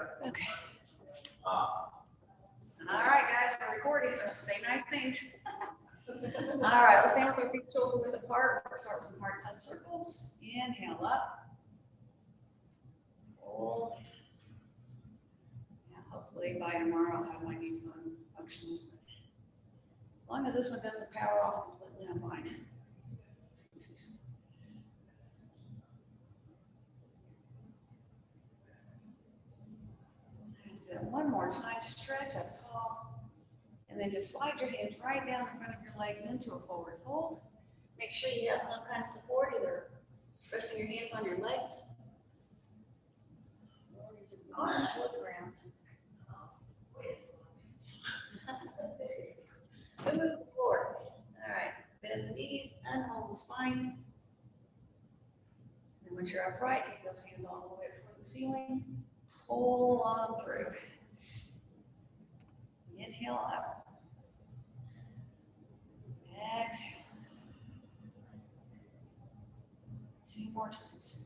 Okay. All right, guys, we're recording, so say nice things. All right, let's stand with our feet shoulder width apart. We'll start with some heart center circles. Inhale up. Hold. And hopefully by tomorrow I'll have my new phone functioning. As long as this one doesn't power off completely, I'm fine. Let's do that one more time. Stretch up tall. And then just slide your hands right down in front of your legs into a forward fold. Make sure you have some kind of support, either resting your hands on your legs or using the arm or the ground. Move forward. All right, bend the knees, unhold the spine. And once you're upright, take those hands all the way up toward the ceiling. Pull on through. Inhale up. Exhale. 2 more times.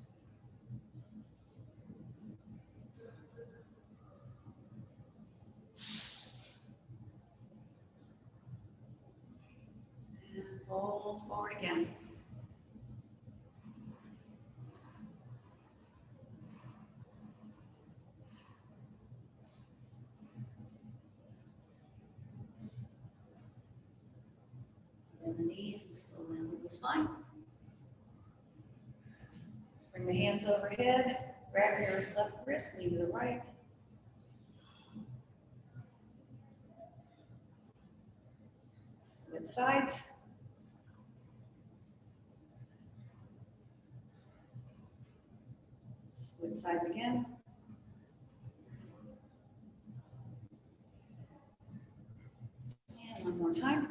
And fold forward again. Bend the knees and slowly move the spine. Let's bring the hands overhead. Grab your left wrist, lean to the right. Switch sides. Switch sides again. And one more time.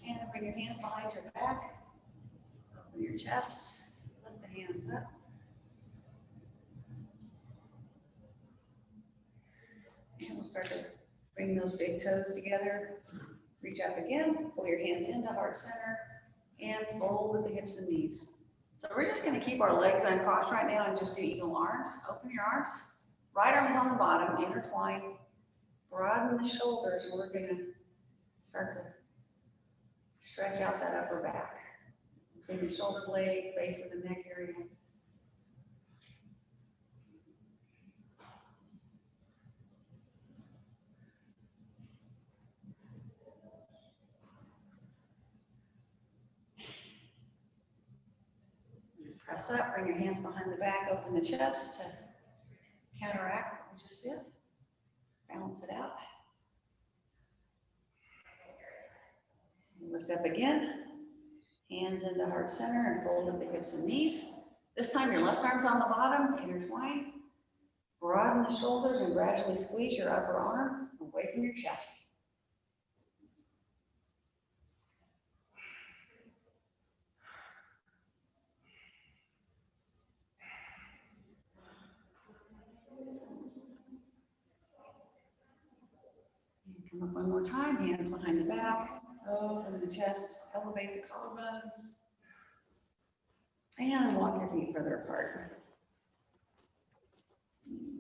And bring your hands behind your back. Open your chest. Lift the hands up. And we'll start to bring those big toes together. Reach up again. Pull your hands into heart center. And fold at the hips and knees. So we're just going to keep our legs uncrossed right now and just do eagle arms. Open your arms. Right arm is on the bottom. Intertwine. Broaden the shoulders. We're going to start to stretch out that upper back. Including shoulder blades, base of the neck area. Press up, bring your hands behind the back, open the chest to counteract what we just did. Balance it out. Lift up again. Hands into heart center and fold at the hips and knees. This time your left arm's on the bottom, intertwine. Broaden the shoulders and gradually squeeze your upper arm away from your chest. And come up one more time, hands behind the back, open the chest, elevate the collarbones. And walk your feet further apart.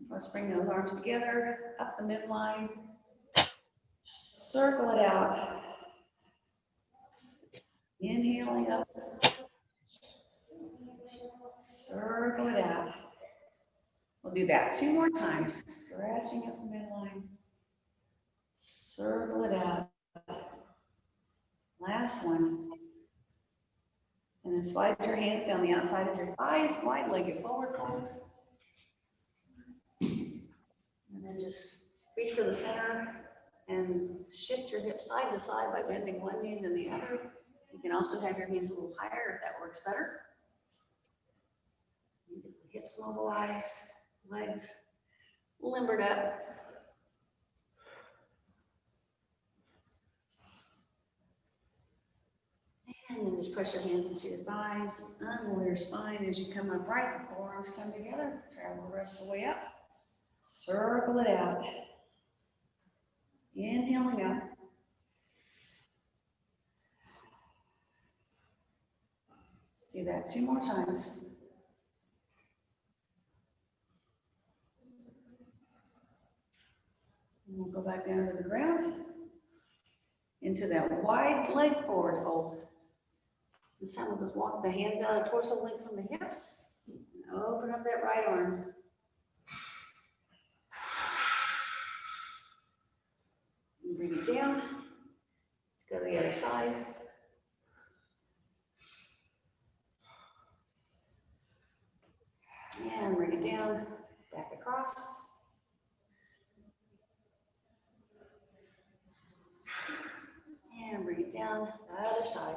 Let's bring those arms together, up the midline. Circle it out. Inhaling up. Circle it out. We'll do that 2 more times. Stretching up the midline. Circle it out. Last one. And then slide your hands down the outside of your thighs, wide-legged forward fold. And then just reach for the center and shift your hips side to side by bending one knee and then the other. You can also have your hands a little higher if that works better. Hips mobilized, legs limbered up. And then just press your hands into your thighs, unroll your spine as you come upright. The forearms come together. Travel the rest of the way up. Circle it out. Inhaling up. Do that 2 more times. And we'll go back down to the ground, into that wide leg forward hold. This time we'll just walk the hands out a torso length from the hips, and open up that right arm. And bring it down. Let's go to the other side. And bring it down, back across. And bring it down, the other side.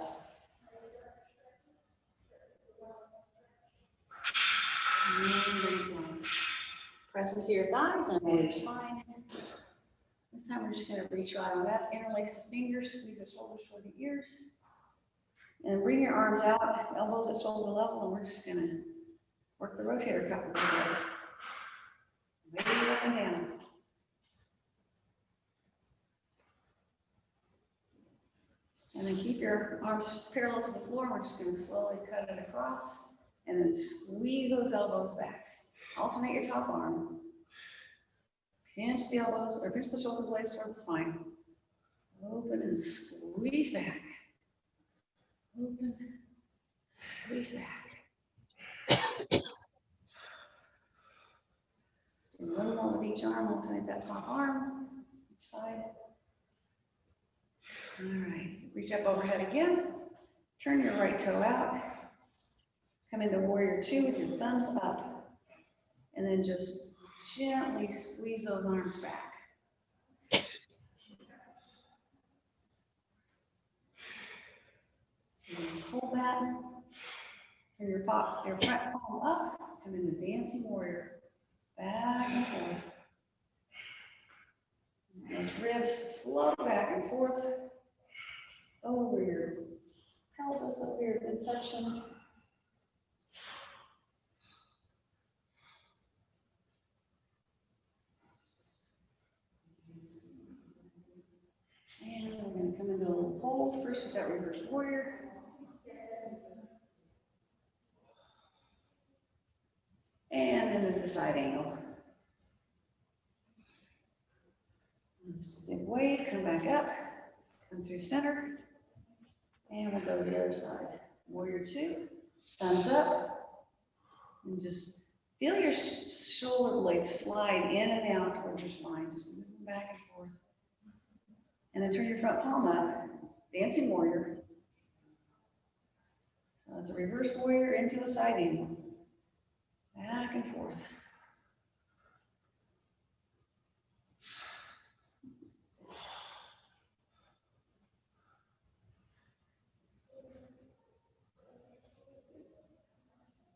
And bring it down. Press into your thighs and roll your spine. This time we're just going to reach right on up, interlace the fingers, squeeze the shoulders toward the ears. And bring your arms out, elbows at shoulder level, and we're just going to work the rotator cuff together. Wave up and down. And then keep your arms parallel to the floor. We're just going to slowly cut it across and then squeeze those elbows back. Alternate your top arm. Pinch the elbows or pinch the shoulder blades toward the spine. Open and squeeze back. Open, squeeze back. Let's do one more with each arm. Alternate that top arm, each side. All right, reach up overhead again. Turn your right toe out. Come into warrior 2 with your thumbs up. And then just gently squeeze those arms back. And just hold that. Turn your front palm up. Come into dancing warrior. Back and forth. And those ribs float back and forth over your pelvis, over your midsection. And we're going to come into a little hold first with that reverse warrior. And then at the side angle. And just a big wave, come back up, come through center. And we'll go to the other side. Warrior 2, thumbs up. And just feel your shoulder blades slide in and out towards your spine. Just move them back and forth. And then turn your front palm up, dancing warrior. So it's a reverse warrior into a side angle. Back and forth.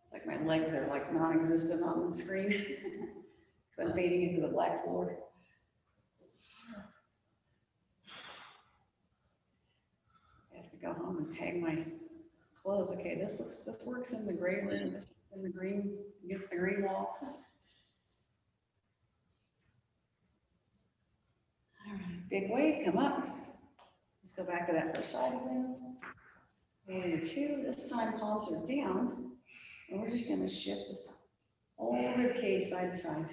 It's like my legs are like non-existent on the screen. Because I'm fading into the black floor. Go home and tag my clothes. Okay, this works in the gray room, this in the green, against the green wall. All right, big wave, come up. Let's go back to that first side again. Warrior 2, this time palms are down, and we're just gonna shift this whole rib cage side to side.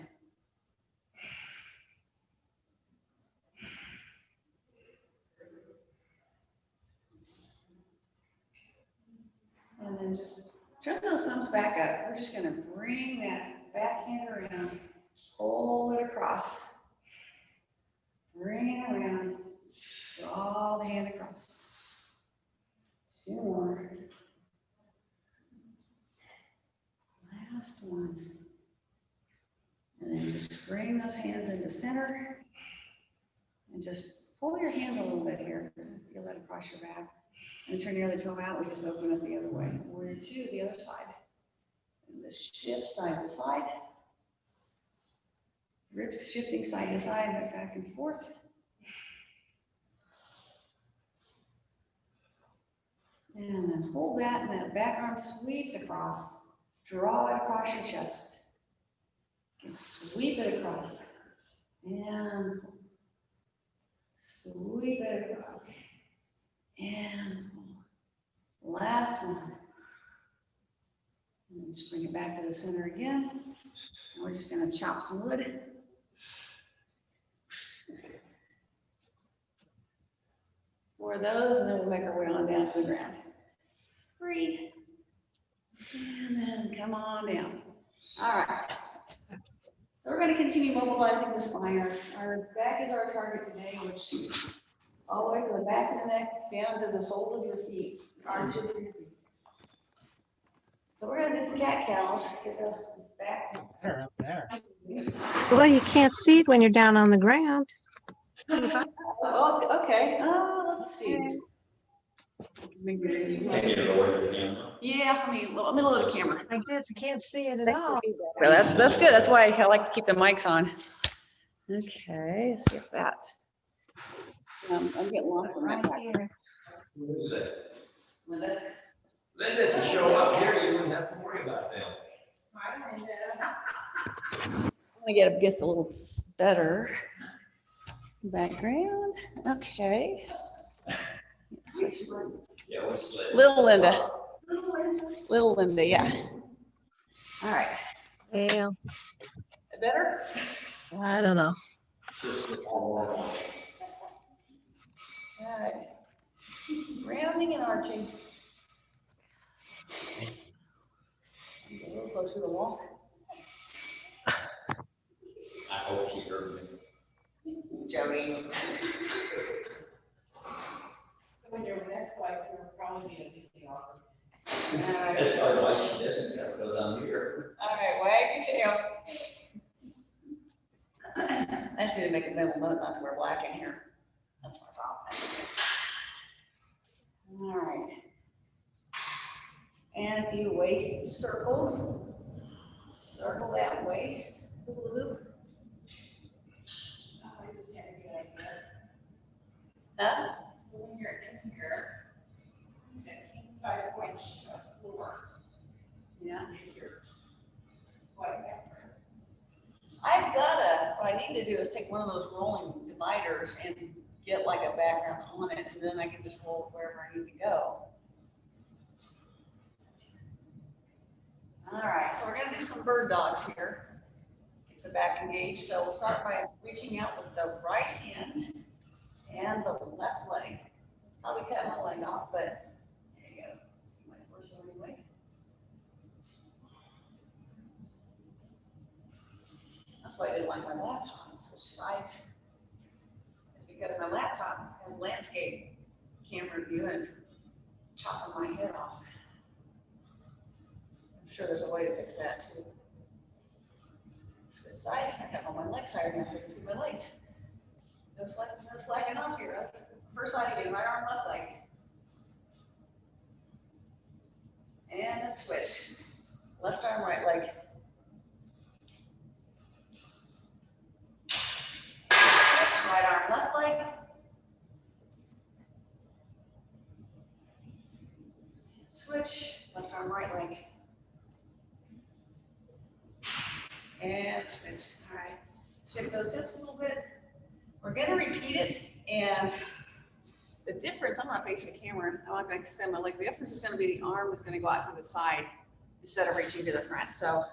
And then just turn those thumbs back up. We're just going to bring that back hand around, pull it across, bring it around, draw the hand across. 2 more. Last one. And then just bring those hands into center and just pull your hands a little bit here. Feel that across your back. And turn your other toe out, we just open up the other way. Warrior 2, the other side. And just shift side to side. Ribs shifting side to side, back and forth. And then hold that, and that back arm sweeps across. Draw it across your chest. And sweep it across. And sweep it across. And last one. And just bring it back to the center again. And we're just gonna chop some wood. Four of those, and then we'll make our way on down to the ground. 3. And then come on down. All right. So we're gonna continue mobilizing the spine. Our back is our target today, which all the way from the back of the neck down to the soles of your feet, arches of your feet. So we're gonna do some cat cows. Get the back. Better up there. Well, you can't see it when you're down on the ground. Oh, okay, let's see. Maybe. Yeah, I mean, middle of the camera. Like this, you can't see it at all. Well, that's good. That's why I like to keep the mics on. Okay, let's see if that. I'm getting lost in my Right here. Who is that? Linda. Linda, if you show up here, you wouldn't have to worry about them. I'm gonna get just a little better background. Okay. Yeah, what's that? Little Linda. Little Linda, yeah. All right. Yeah, Better? I don't know. All right. Rounding and arching. A little closer to the wall. I hope she heard me. Jody. So when your next wife, you'll probably be a meeting offer. All That's probably why she doesn't come, because I'm here. right, wag your tail. I just need to make a mental note not to wear black in here. That's my problem. All right. And a few waist circles. Circle that waist. Loop. I just had a good idea. Huh? So when you're in here, that king size white sheet of floor, Yeah. make your white background. What I need to do is take one of those rolling dividers and get like a background on it, and then I can just roll it wherever I need to go. All right, so we're gonna do some bird dogs here. Get the back engaged. So we'll start by reaching out with the right hand and the left leg. Probably cut my leg off, but there you go. See my torso anyway. That's why I didn't like my laptop. Switch sides. It's because my laptop has landscape camera view and it's chopping my head off. I'm sure there's a way to fix that too. Switch sides. I got all my legs higher now so I can see my legs. Just like enough here. That's the first side again, right arm, left leg. And then switch. Left arm, right leg. Switch, right arm, left leg. Switch, left arm, right leg. And switch. All right. Shift those hips a little bit. We're going to repeat it, and the difference, I'm not facing the camera, I'm not going to extend my leg. The difference is going to be the arm is going to go out to the side instead of reaching to the front. So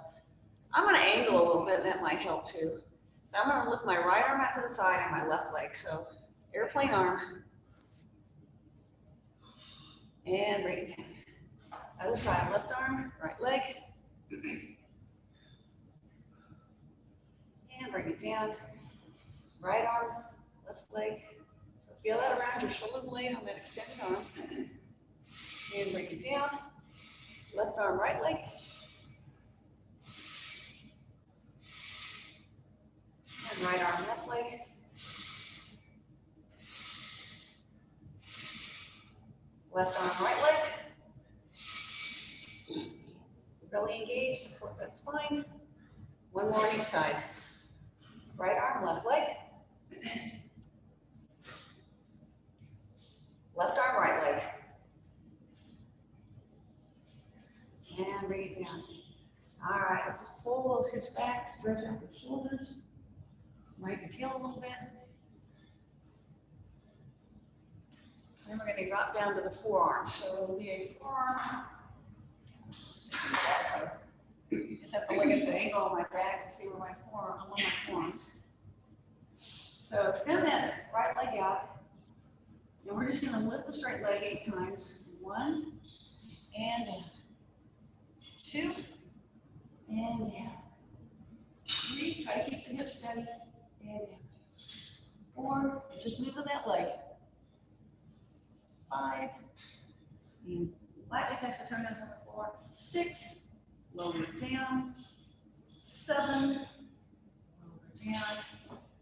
I'm going to angle a little bit, and that might help too. So I'm going to lift my right arm out to the side and my left leg. So airplane arm. And bring it down. Other side, left arm, right leg. And bring it down. Right arm, left leg. So feel that around your shoulder blade on that extended arm. And bring it down. Left arm, right leg. And right arm, left leg. Left arm, right leg. Belly engaged, support that spine. One more on each side. Right arm, left leg. Left arm, right leg. And bring it down. All right, let's just pull those hips back, stretch out the shoulders. Right your tail a little bit. Then we're going to drop down to the forearm. So it'll be a forearm. Just have to look at the angle on my back and see where my forearm, I'm on my forearms. So extend that right leg out. And we're just gonna lift the straight leg 8 times. 1, and down. 2, and down. 3, try to keep the hips steady, and down. 4, just move with that leg. 5, and lightly touch the toenails on the floor. 6, lower it down. 7, lower down.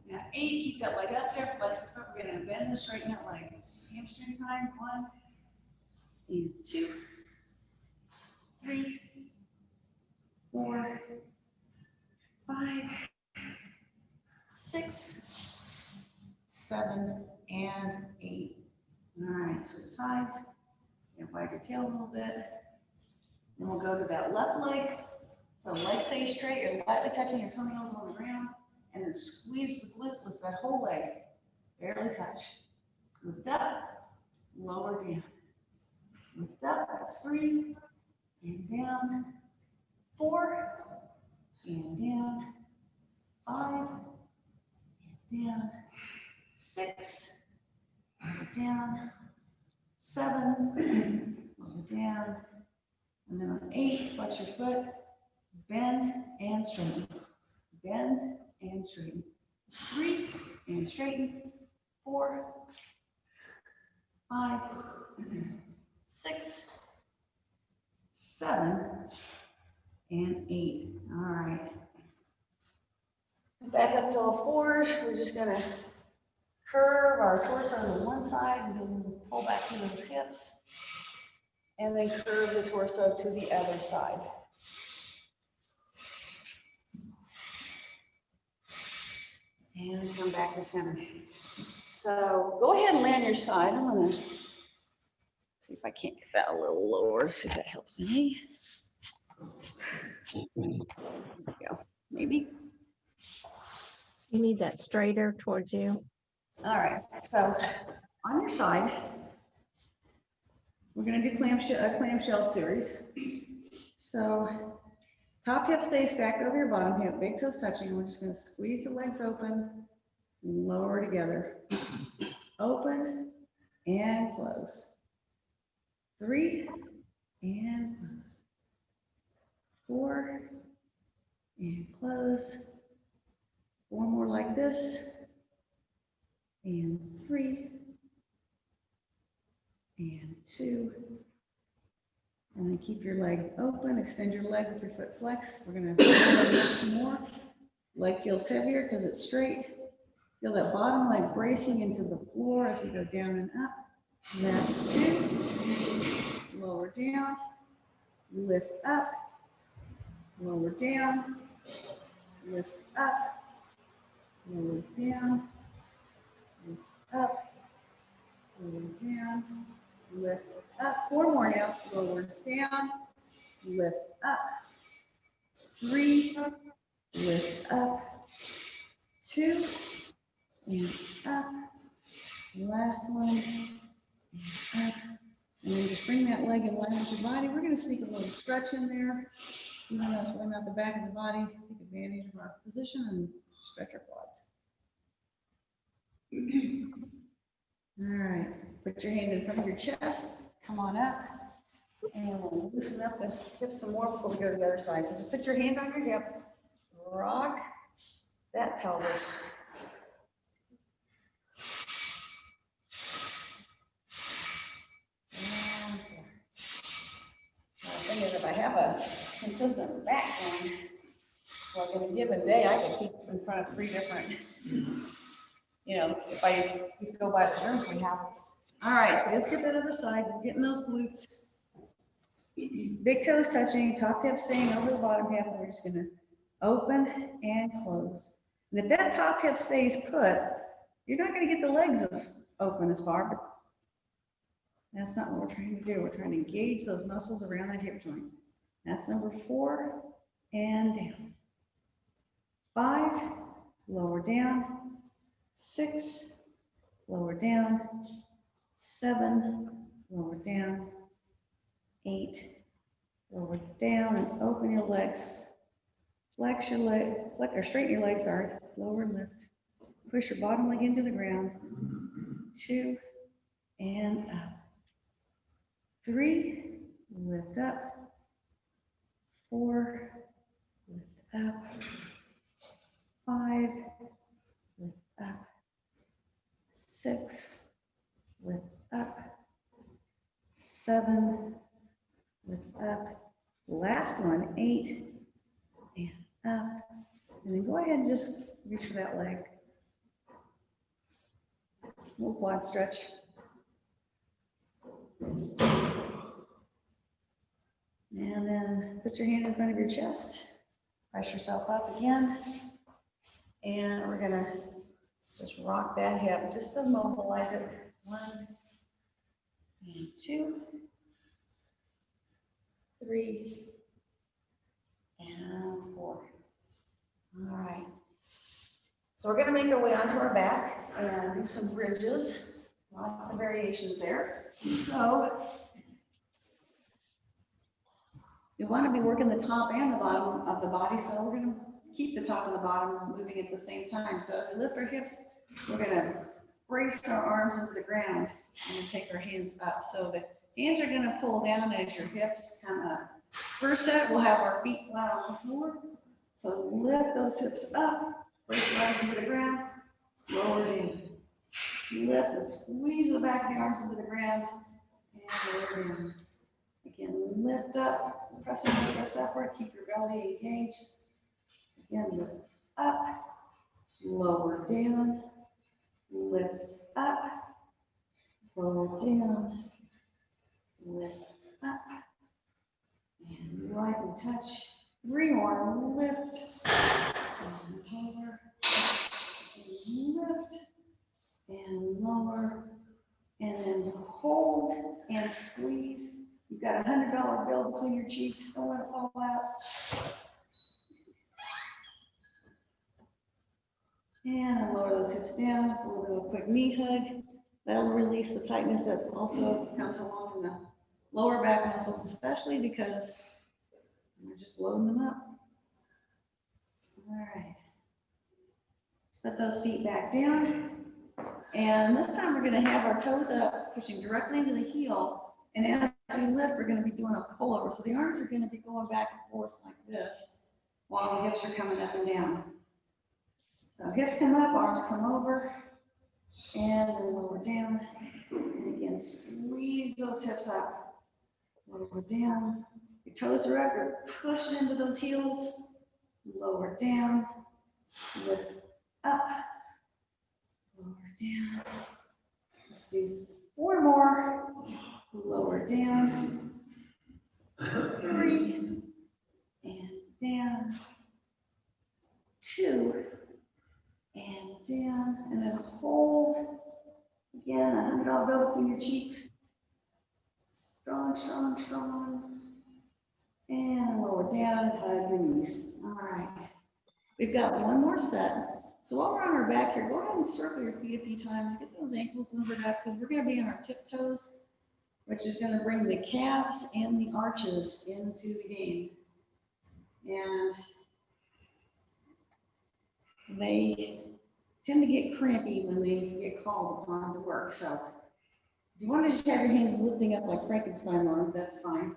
Now 8, keep that leg up there, flex the foot. We're gonna bend and straighten that leg. Hamstring time. 1, and 2, 3, 4, 5, 6, 7, and 8. All right, switch sides. And wag your tail a little bit. Then we'll go to that left leg. So leg stays straight. You're lightly touching your toenails on the ground. And then squeeze the glutes with that whole leg. Barely touch. Lift up, lower down. Lift up, that's 3. And down. 4. And down. 5. And down. 6. Lower down. 7. Lower down. And then on 8, flex your foot. Bend and straighten. Bend and straighten. 3, and straighten. 4, 5, 6, 7, and 8. All right. Back up to all fours. We're just gonna curve our torso to one side and then pull back through those hips. And then curve the torso to the other side. And come back to center. So go ahead and lay on your side. I'm gonna see if I can't get that a little lower, see if that helps any. There we go, maybe. You need that straighter towards you. All right, so on your side, we're gonna do a clamshell series. So top hip stays stacked over your bottom hip, big toes touching. We're just gonna squeeze the legs open and lower together. Open and close. 3, and close. 4, and close. 4 more like this. And 3, and 2. And then keep your leg open, extend your leg with your foot flex. We're gonna some more. Leg feels heavier because it's straight. Feel that bottom leg bracing into the floor as we go down and up. That's 2. Lower down, lift up, lower down, lift up, lower down, lift up, lower down, lift up. 4 more now. Lower down, lift up. 3, lift up. 2, and up. Last one, and up. And then just bring that leg in line with your body. We're going to sneak a little stretch in there. Even though it's really not the back of the body, take advantage of our position and stretch our quads. All right, put your hand in front of your chest. Come on up. And we'll loosen up the hips some more before we go to the other side. So just put your hand on your hip. Rock that pelvis. The thing is, if I have a consistent back going, like in a given day, I could keep in front of 3 different, if I just go by the rooms we have. All right, so let's get that other side. We're getting those glutes. Big toes touching, top hip staying over the bottom hip. We're just gonna open and close. And if that top hip stays put, you're not gonna get the legs as open as far, but that's not what we're trying to do. We're trying to engage those muscles around that hip joint. That's number 4, and down. 5, lower down. 6, lower down. 7, lower down. 8, Lower down and open your legs. Flex your leg, flex, or straighten your legs, sorry. Lower and lift. Push your bottom leg into the ground. 2, and up. 3, lift up. 4, lift up. 5, lift up. 6, lift up. 7, lift up. Last one, 8, and up. And then go ahead and just reach for that leg. Little quad stretch. And then put your hand in front of your chest. Press yourself up again. And we're gonna just rock that hip just to mobilize it. 1, and 2, 3, and 4. All right. So we're gonna make our way onto our back and do some bridges. Lots of variations there. So you want to be working the top and the bottom of the body. So we're going to keep the top and the bottom moving at the same time. So as we lift our hips, we're going to brace our arms into the ground and take our hands up. So the hands are going to pull down as your hips come up. First set, we'll have our feet flat on the floor. So lift those hips up, brace your arms into the ground, lower down. Lift and squeeze the back of the arms into the ground and lower down. Again, lift up, press your hips upward, keep your belly engaged. Again, lift up, lower down, lift up, lower down, lift up, and lightly touch. 3 more, lift, and lower, and lift, and lower, and then hold and squeeze. You've got a $100 bill between your cheeks, don't let it fall out. And lower those hips down, we'll do a quick knee hug. That'll release the tightness that also comes along in the lower back muscles, especially because we're just loading them up. All right. Put those feet back down. And this time we're going to have our toes up, pushing directly into the heel. And as we lift, we're going to be doing a pullover. So the arms are going to be going back and forth like this while the hips are coming up and down. So hips come up, arms come over, and then lower down. And again, squeeze those hips up. Lower down. Your toes are up, you're pushing into those heels. Lower down, lift up. Lower down. Let's do 4 more. Lower down. 3. And down. 2. And down. And then hold. Again, a $100 bill between your cheeks. Strong, strong, strong. And lower down, hug your knees. All right. We've got one more set. So while we're on our back here, go ahead and circle your feet a few times. Get those ankles limbered up because we're going to be on our tiptoes, which is going to bring the calves and the arches into the game. And they tend to get crampy when they get called upon to work. So if you want to just have your hands lifting up like Frankenstein arms, that's fine.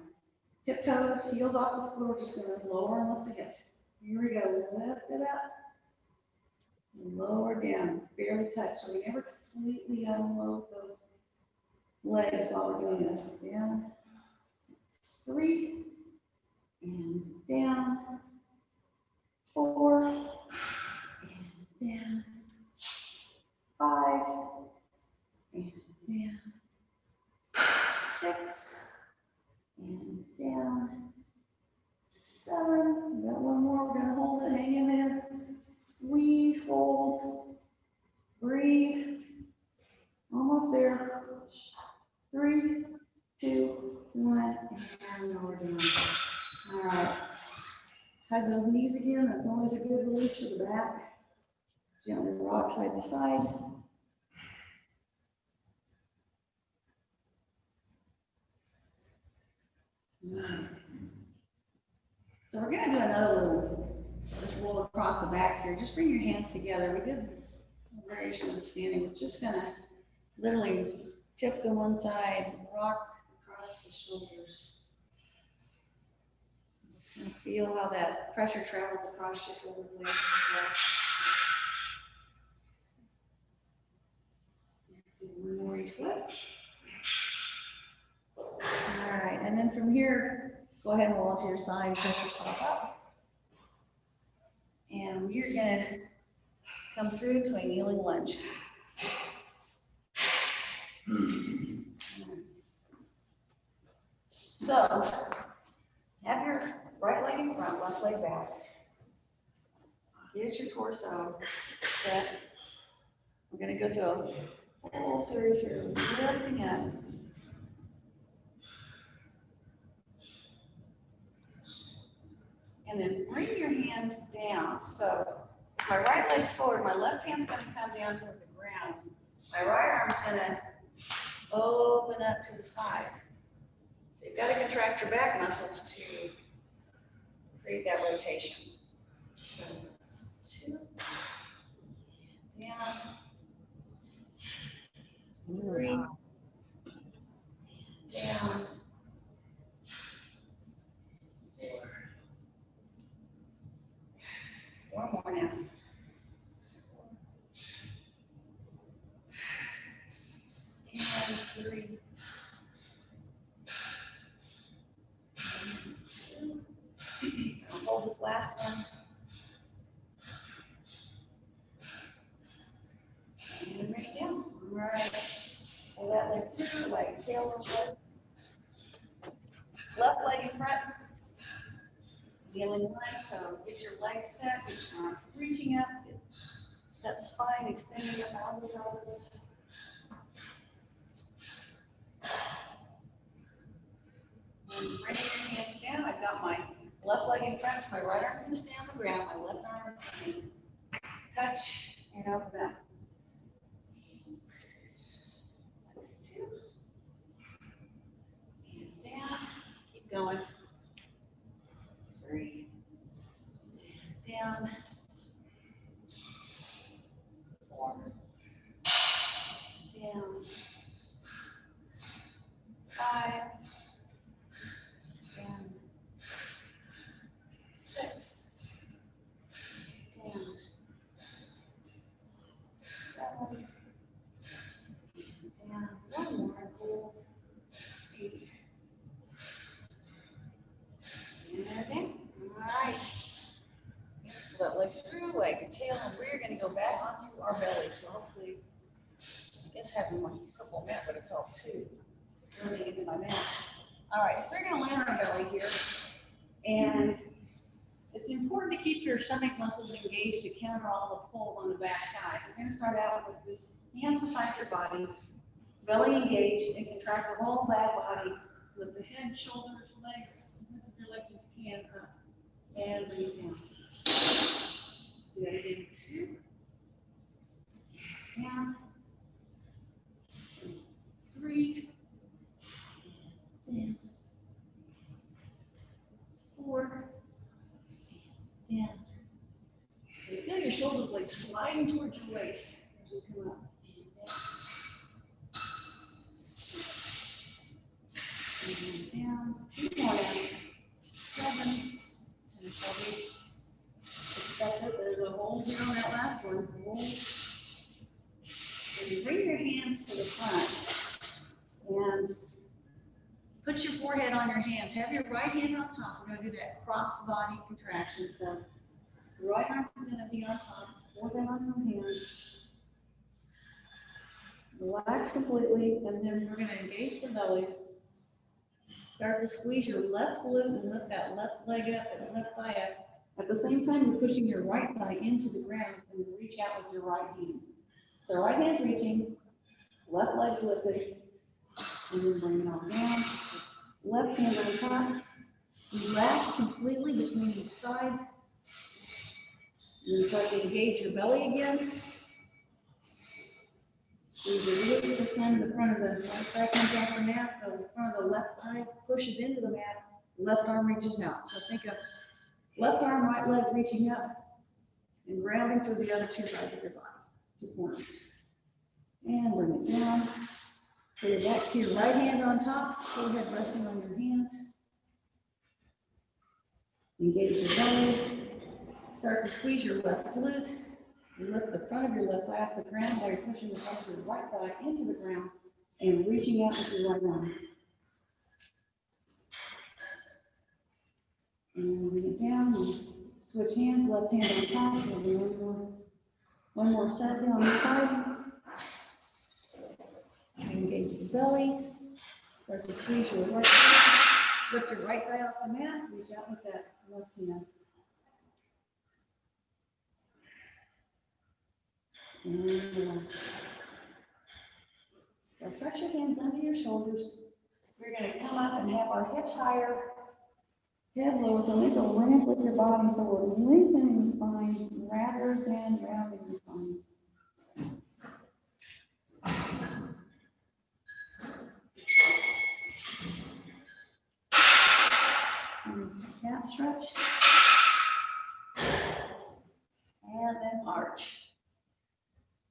Tiptoes, heels off the floor, just going to lower and lift the hips. Here we go, lift it up. Lower down, barely touch, so we never completely unload those legs while we're doing this. Down, 3, and down, 4, and down, 5, and down, 6, and down, 7. We got one more, we're gonna hold it, hang in there. Squeeze, hold, breathe, almost there. 3, 2, 1, and lower down. All right, let's hug those knees again. That's always a good release for the back. Gently rock side to side. All right. So we're gonna do another little, just roll across the back here. Just bring your hands together. We did a variation of the standing. We're just gonna literally tip to one side, rock across the shoulders. Just gonna feel how that pressure travels across your shoulder blades. Do one more each foot. All right, and then from here, go ahead and roll to your side, press yourself up. And we're gonna come through to a kneeling lunge. So, have your right leg in front, left leg back. Get your torso set. We're gonna go through a whole series here, lifting up. And then bring your hands down. So if my right leg's forward, my left hand's gonna come down toward the ground. My right arm's gonna open up to the side. So you've got to contract your back muscles to create that rotation. So it's 2, down, 3, down, 4. One more now. And 3. And 2. I'll hold this last one. And bring it down. All right. Pull that leg through, like tail of leg. Left leg in front. Kneeling lunge, so get your legs set, get your arm reaching up, get that spine extending up out of the pelvis. And bring your hands down. I've got my left leg in front, so my right arm's gonna stay on the ground, my left arm is gonna touch and open up. 2. And down, keep going. 3. Down. 4. Down. 5. Down. 6. Down. 7. Down. One more. Hold. 8. And down. All right. Pull that leg through, leg and tail, and we're going to go back onto our belly. So hopefully, I guess having my purple mat would have helped too. Really into my mat. All right, so we're going to land on our belly here. And it's important to keep your stomach muscles engaged to counter all the pull on the back side. We're going to start out with this hands beside your body, belly engaged, and contract the whole back body. Lift the head, shoulders, legs, lift your legs as you can up, and breathe down. Do that again. 2. Down. 3. Down. 4. Down. So you feel your shoulder blades sliding towards your waist as you come up. And down. 2 more down. 7. And so we expect that there's a hold here on that last one. Hold. And you bring your hands to the front and put your forehead on your hands. Have your right hand on top. We're going to do that cross body contraction. So the right arm is going to be on top, forehead on your hands. Relax completely, and then we're going to engage the belly. Start to squeeze your left glute and lift that left leg up and left thigh up. At the same time, you're pushing your right thigh into the ground and then reach out with your right hand. So right hand's reaching, left leg's lifted, and then bring it on down. Left hand on top. Relax completely between each side. And then start to engage your belly again. Squeeze your glute this time to the front of the right thigh comes off the mat, so the front of the left thigh pushes into the mat, left arm reaches out. So think of Left arm, right leg reaching up and grounding through the other two sides of your body, 2 corners. And bring it down. So you're back to your right hand on top, forehead resting on your hands. Engage your belly. Start to squeeze your left glute. You lift the front of your left thigh off the ground while you're pushing the front of your right thigh into the ground and reaching out with your right arm. And bring it down. Switch hands, left hand on top. We'll do one more set here on the side. Engage the belly. Start to squeeze your right leg. Lift your right thigh off the mat. Reach out with that left hand. And relax. So press your hands under your shoulders. We're going to come up and have our hips higher, head low. So make a ramp with your body. So we're lengthening the spine rather than rounding the spine. Cat stretch. And then arch.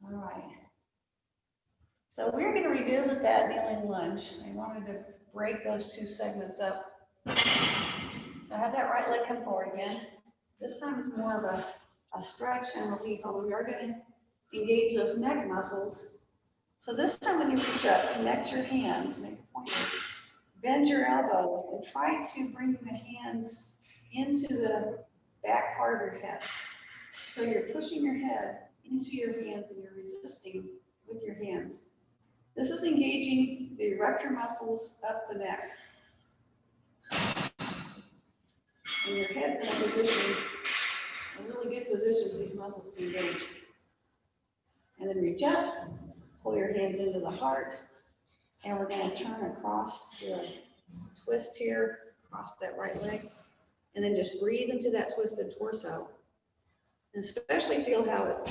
All right. So we're going to revisit that kneeling lunge. I wanted to break those 2 segments up. So have that right leg come forward again. This time it's more of a stretch and release, although we are going to engage those neck muscles. So this time when you reach up, connect your hands, make a point, bend your elbows, and try to bring the hands into the back part of your head. So you're pushing your head into your hands and you're resisting with your hands. This is engaging the erector muscles up the neck. And your head's in a position, a really good position for these muscles to engage. And then reach up, pull your hands into the heart, and we're going to turn across the twist here, across that right leg, and then just breathe into that twisted torso. And especially feel how it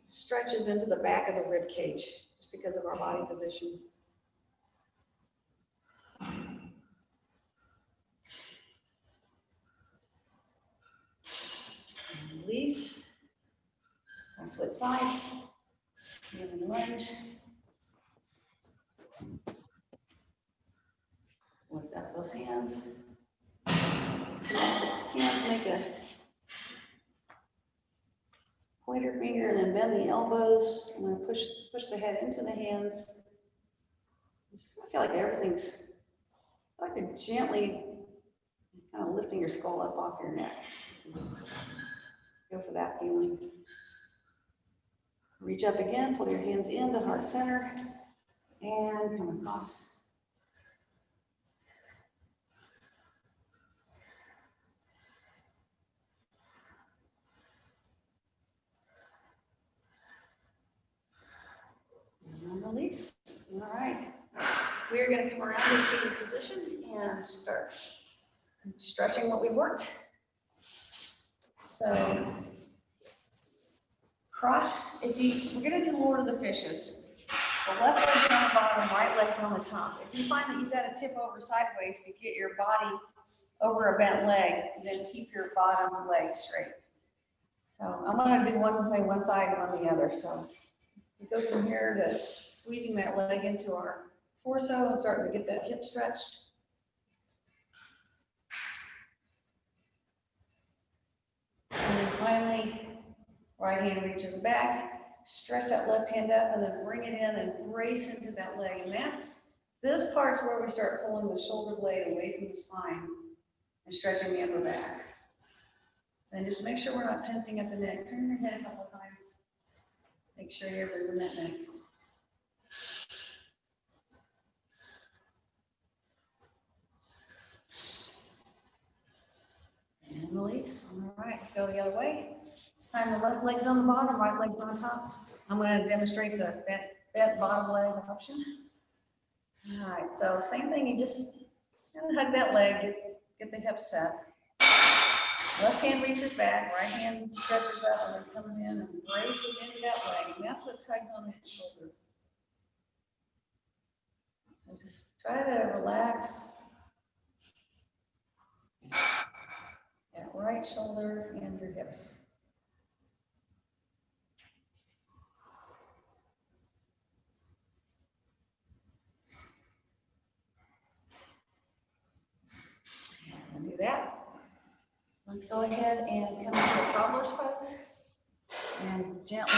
stretches into the back of the rib cage, just because of our body position. And release. I'll switch sides. Kneeling lunge. Lift up those hands. Hands make a pointer finger and then bend the elbows. I'm going to push the head into the hands. I feel like everything's like you're gently kind of lifting your skull up off your neck. Go for that feeling. Reach up again, pull your hands into heart center, and come across. And release. All right. We're going to come around to seated position and start stretching what we worked. So cross, we're going to do Lord of the Fishes. The left leg's on the bottom, right leg's on the top. If you find that you've got to tip over sideways to get your body over a bent leg, then keep your bottom leg straight. So I'm going to do one side and one the other. So we go from here to squeezing that leg into our torso and starting to get that hip stretched. And then finally, right hand reaches back, stretch that left hand up, and then bring it in and brace into that leg. And this part's where we start pulling the shoulder blade away from the spine and stretching the upper back. And just make sure we're not tensing at the neck. Turn your head a couple times. Make sure you're moving that neck. And release. All right, let's go the other way. This time the left leg's on the bottom, right leg's on top. I'm going to demonstrate the bent bottom leg option. All right, so same thing, you just kind of hug that leg, get the hips set. Left hand reaches back, right hand stretches up and then comes in and braces into that leg. And that's what tugs on that shoulder. So just try to relax. Yeah, right shoulder and your hips. And do that. Let's go ahead and come into a cobbler's pose and gently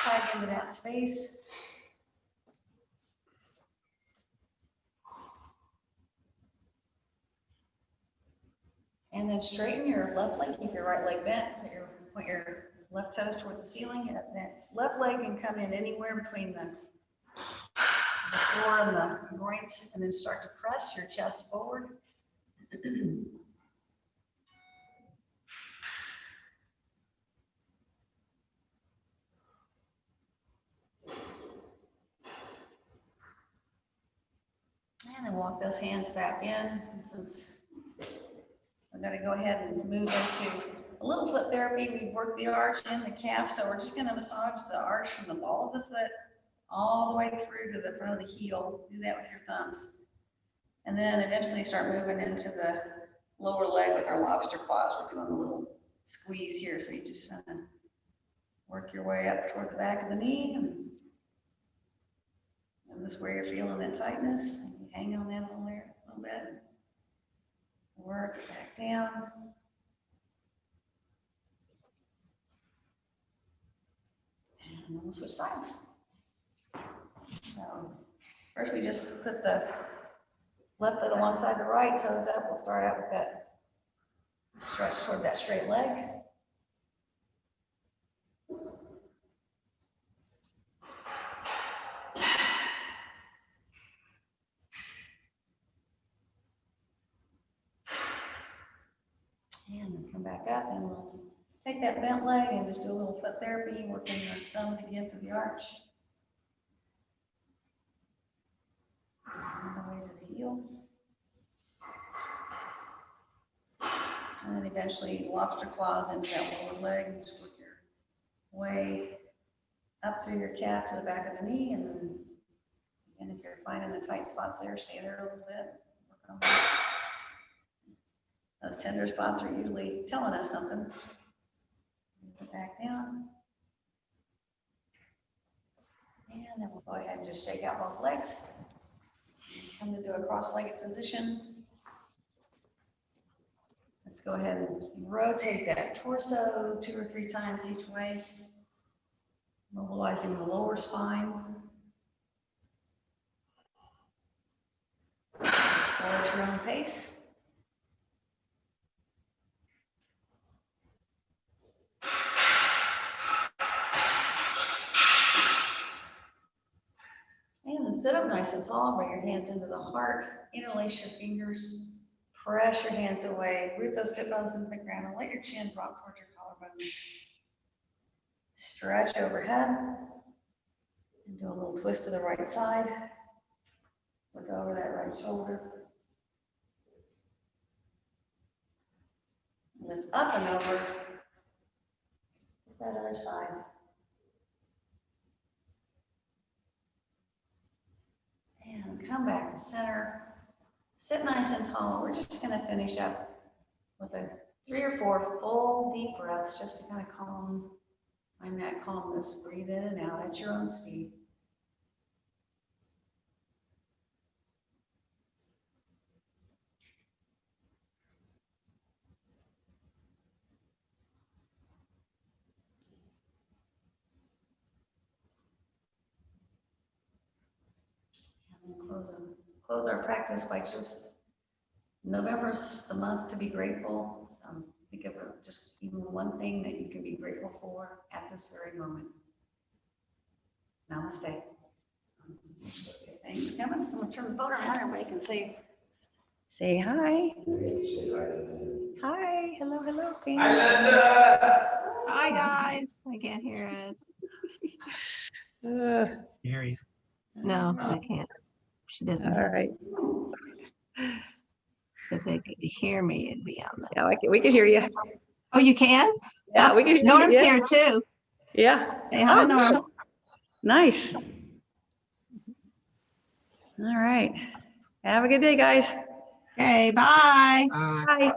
tug into that space. And then straighten your left leg, keep your right leg bent, point your left toes toward the ceiling. And that left leg can come in anywhere between the floor and the groins, and then start to press your chest forward. And then walk those hands back in. And since we're going to go ahead and move into a little foot therapy, we've worked the arch and the calf, so we're just going to massage the arch from the ball of the foot all the way through to the front of the heel. Do that with your thumbs. And then eventually start moving into the lower leg with our lobster claws. We're doing a little squeeze here, so you just work your way up toward the back of the knee. And this is where you're feeling that tightness. And you hang on that a little bit. Work it back down. And then we'll switch sides. So first we just put the left foot alongside the right, toes up. We'll start out with that stretch toward that straight leg. And then come back up, and we'll take that bent leg and just do a little foot therapy, working your thumbs again through the arch. All the way to the heel. And then eventually lobster claws into that lower leg, and just work your way up through your calf to the back of the knee. And then, again, if you're finding the tight spots there, stay there a little bit. Work on that. Those tender spots are usually telling us something. Move it back down. And then we'll go ahead and just shake out both legs. Come into a cross-legged position. Let's go ahead and rotate that torso 2 or 3 times each way, mobilizing the lower spine. Explore at your own pace. And then sit up nice and tall, bring your hands into the heart, interlace your fingers, press your hands away, root those sit bones into the ground, and let your chin drop towards your collarbones. Stretch overhead, and do a little twist to the right side. Look over that right shoulder. Lift up and over that other side. And come back to center. Sit nice and tall. We're just going to finish up with 3 or 4 full deep breaths just to kind of find that calmness. Breathe in and out at your own speed. And close our practice by just, November's the month to be grateful. Think of just even one thing that you can be grateful for at this very moment. Namaste. Okay, thanks for coming. I'm going to turn the phone around. Everybody can say hi. Hi. Hello. Family. Hi, Linda. Hi, guys. I can't hear us. Hear you. No, I can't. She doesn't. All right. If they could hear me, it'd be on the. Yeah, we can hear you. Oh, you can? Yeah, we can hear you. Norm's Yeah. here too. Yeah. Say hi, Oh, Norm. nice. All right. Have a good day, guys. Okay, bye. Bye.